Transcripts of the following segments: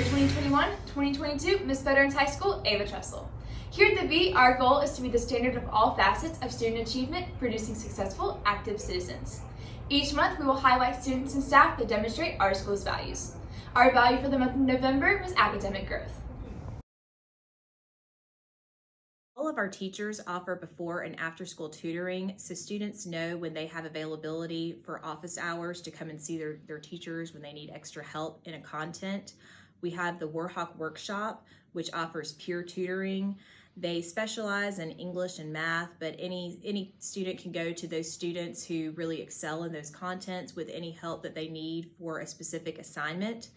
your 2021-2022 Miss Veterans High School, Ava Trussell. Here at the V, our goal is to be the standard of all facets of student achievement, producing successful, active citizens. Each month, we will highlight students and staff that demonstrate our school's values. Our value for the month of November was academic growth. All of our teachers offer before and after school tutoring, so students know when they have availability for office hours to come and see their teachers when they need extra help in a content. We have the Warhawk Workshop, which offers peer tutoring. They specialize in English and math, but any student can go to those students who really excel in those contents with any help that they need for a specific assignment.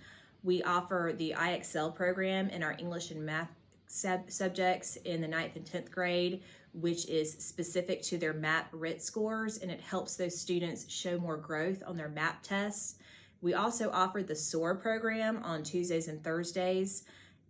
We offer the IXL program in our English and math subjects in the 9th and 10th grade, which is specific to their MAP RIT scores, and it helps those students show more growth on their MAP tests. We also offer the SOAR program on Tuesdays and Thursdays,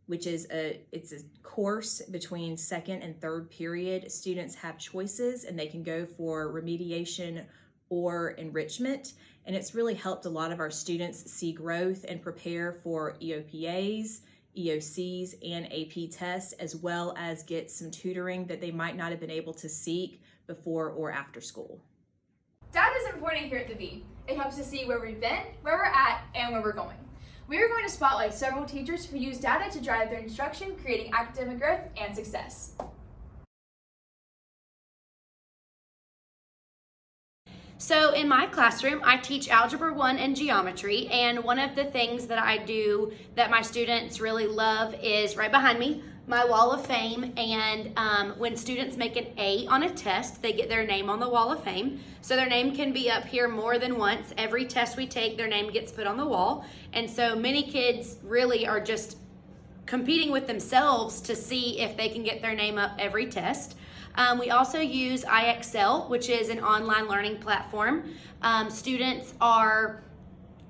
which is it's a course between second and third period. Students have choices and they can go for remediation or enrichment, and it's really helped a lot of our students see growth and prepare for EOPAs, EOCs, and AP tests, as well as get some tutoring that they might not have been able to seek before or after school. Data is important here at the V. It helps us see where we've been, where we're at, and where we're going. We are going to spotlight several teachers who use data to drive their instruction, creating academic growth and success. So in my classroom, I teach Algebra 1 and Geometry, and one of the things that I do that my students really love is right behind me, my Wall of Fame. And when students make an A on a test, they get their name on the Wall of Fame. So their name can be up here more than once. Every test we take, their name gets put on the wall. And so many kids really are just competing with themselves to see if they can get their name up every test. We also use IXL, which is an online learning platform. Students are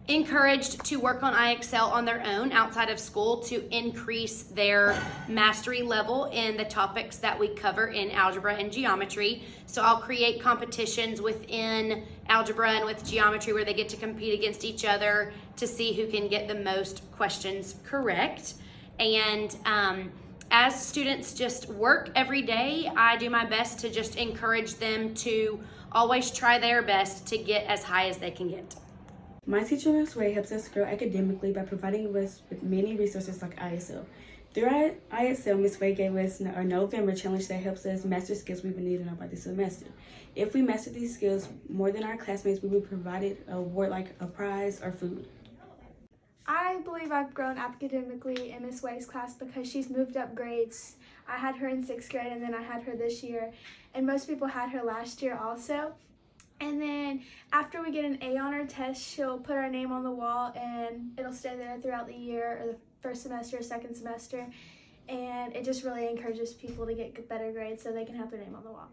encouraged to work on IXL on their own outside of school to increase their mastery level in the topics that we cover in algebra and geometry. So I'll create competitions within algebra and with geometry where they get to compete against each other to see who can get the most questions correct. And as students just work every day, I do my best to just encourage them to always try their best to get as high as they can get. My teacher, Ms. Ray, helps us grow academically by providing us with many resources like ISL. Through ISL, Ms. Ray gave us a November challenge that helps us master skills we will need in our this semester. If we master these skills more than our classmates, we will be provided an award like a prize or food. I believe I've grown academically in Miss Way's class because she's moved up grades. I had her in 6th grade and then I had her this year, and most people had her last year also. And then after we get an A on our test, she'll put our name on the wall and it'll stay there throughout the year or the first semester or second semester. And it just really encourages people to get better grades so they can have their name on the wall.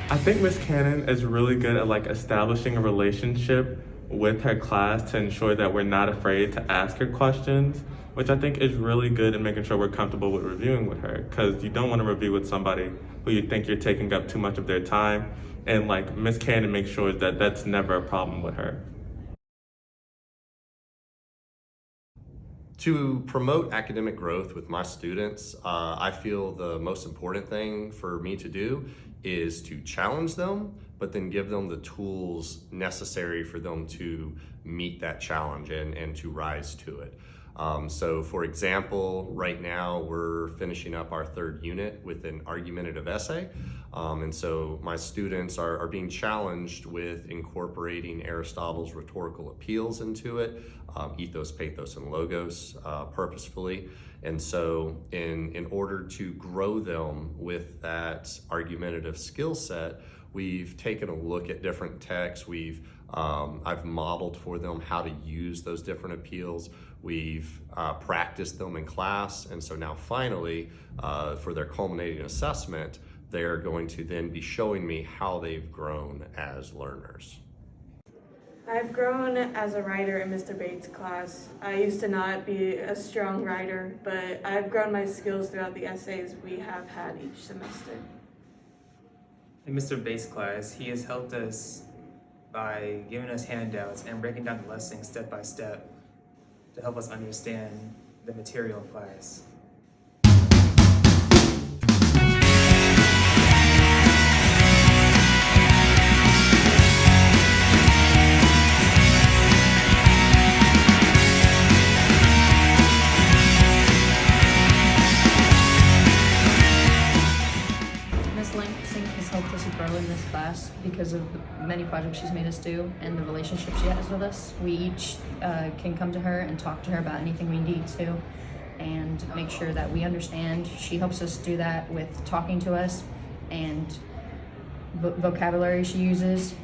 I think Miss Cannon is really good at establishing a relationship with her class to ensure that we're not afraid to ask her questions, which I think is really good in making sure we're comfortable with reviewing with her, because you don't want to review with somebody who you think you're taking up too much of their time, and Miss Cannon makes sure that that's never a problem with her. To promote academic growth with my students, I feel the most important thing for me to do is to challenge them, but then give them the tools necessary for them to meet that challenge and to rise to it. So for example, right now we're finishing up our 3rd unit with an argumentative essay. And so my students are being challenged with incorporating Aristotle's rhetorical appeals into it, ethos, pathos, and logos purposefully. And so in order to grow them with that argumentative skill set, we've taken a look at different texts. I've modeled for them how to use those different appeals. We've practiced them in class. And so now finally, for their culminating assessment, they're going to then be showing me how they've grown as learners. I've grown as a writer in Mr. Bates' class. I used to not be a strong writer, but I've grown my skills throughout the essays we have had each semester. In Mr. Bates' class, he has helped us by giving us handouts and breaking down the lessons step by step to help us understand the material in class. Helped us grow in this class because of the many projects she's made us do and the relationship she has with us. We each can come to her and talk to her about anything we need to and make sure that we understand. She helps us do that with talking to us and vocabulary she uses.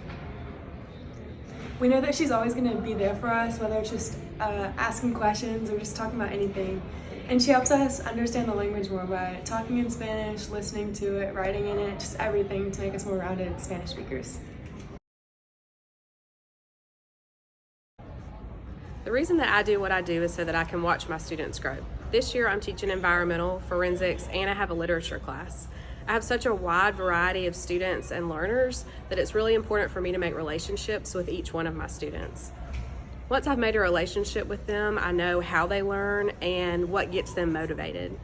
We know that she's always going to be there for us, whether it's just asking questions or just talking about anything. And she helps us understand the language more by talking in Spanish, listening to it, writing in it, just everything to make us more rounded Spanish speakers. The reason that I do what I do is so that I can watch my students grow. This year I'm teaching environmental, forensics, and I have a literature class. I have such a wide variety of students and learners that it's really important for me to make relationships with each one of my students. Once I've made a relationship with them, I know how they learn and what gets them motivated.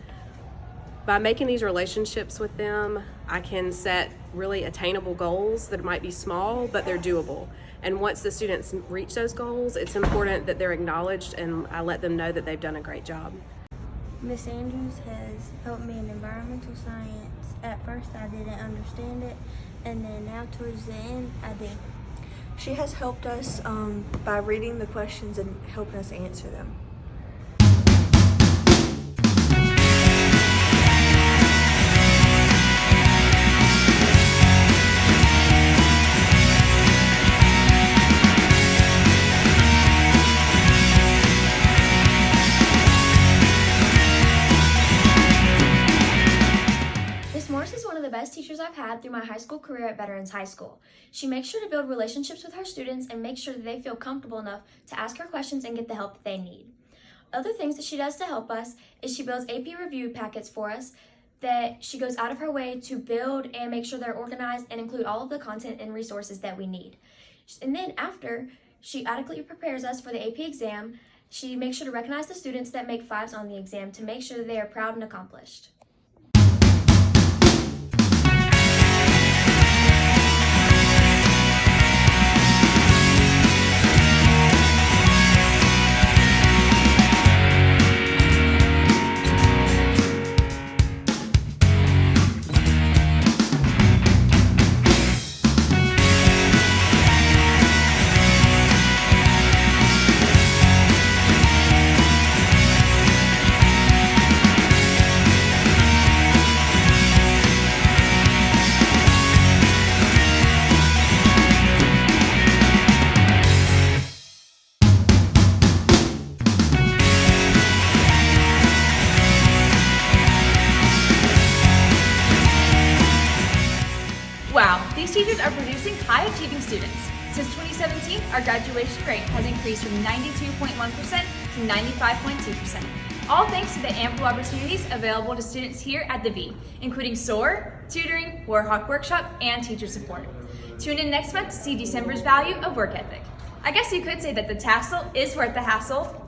By making these relationships with them, I can set really attainable goals that might be small, but they're doable. And once the students reach those goals, it's important that they're acknowledged and I let them know that they've done a great job. Miss Andrews has helped me in environmental science. At first I didn't understand it, and then now towards the end I do. She has helped us by reading the questions and helping us answer them. Teachers I've had through my high school career at Veterans High School. She makes sure to build relationships with her students and make sure that they feel comfortable enough to ask her questions and get the help that they need. Other things that she does to help us is she builds AP review packets for us that she goes out of her way to build and make sure they're organized and include all of the content and resources that we need. And then after she adequately prepares us for the AP exam, she makes sure to recognize the students that make 5s on the exam to make sure that they are proud and accomplished. Wow, these teachers are producing high-achieving students. Since 2017, our graduation rate has increased from 92.1% to 95.2%. All thanks to the ample opportunities available to students here at the V, including SOAR, tutoring, Warhawk Workshop, and teacher support. Tune in next month to see December's value of work ethic. I guess you could say that the tassel is worth the hassle.